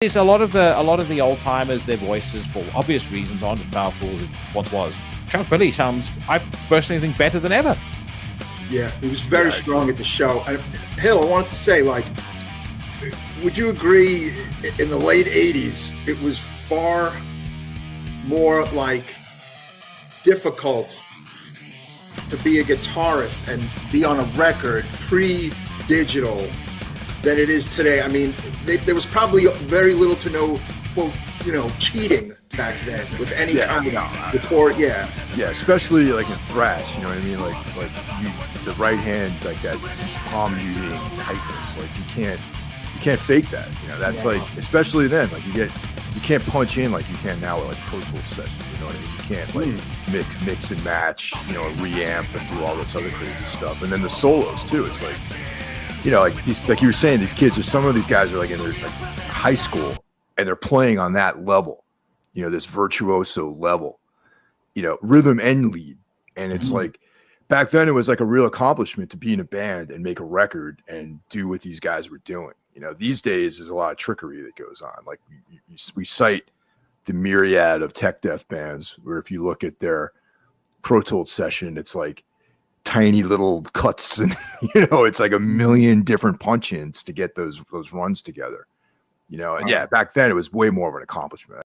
There's a lot of the old timers, their voices, for obvious reasons, aren't as powerful as it once was. Chuck Billy sounds, I personally think, better than ever. Yeah, he was very strong at the show. Hill, I wanted to say, like, would you agree in the late 80s, it was far more, like, difficult to be a guitarist and be on a record pre-digital than it is today? I mean, there was probably very little to no, well, cheating back then with any kind of report. Yeah, especially like in thrash, you know what I mean? Like the right hand, like that palm muting tightness, like you can't fake that. That's like, especially then, like you can't punch in like you can now with like Pro Tools sessions. You know what I mean? You can't like mix and match, reamp and do all this other crazy stuff. And then the solos too. It's like, like these, like you were saying, these kids, or some of these guys are like in their high school and they're playing on that level, this virtuoso level, rhythm and lead. And it's like, back then it was like a real accomplishment to be in a band and make a record and do what these guys were doing. These days there's a lot of trickery that goes on. Like we cite the myriad of tech death bands where if you look at their Pro Tools session, it's like tiny little cuts and it's like a million different punch-ins to get those runs together. And back then it was way more of an accomplishment.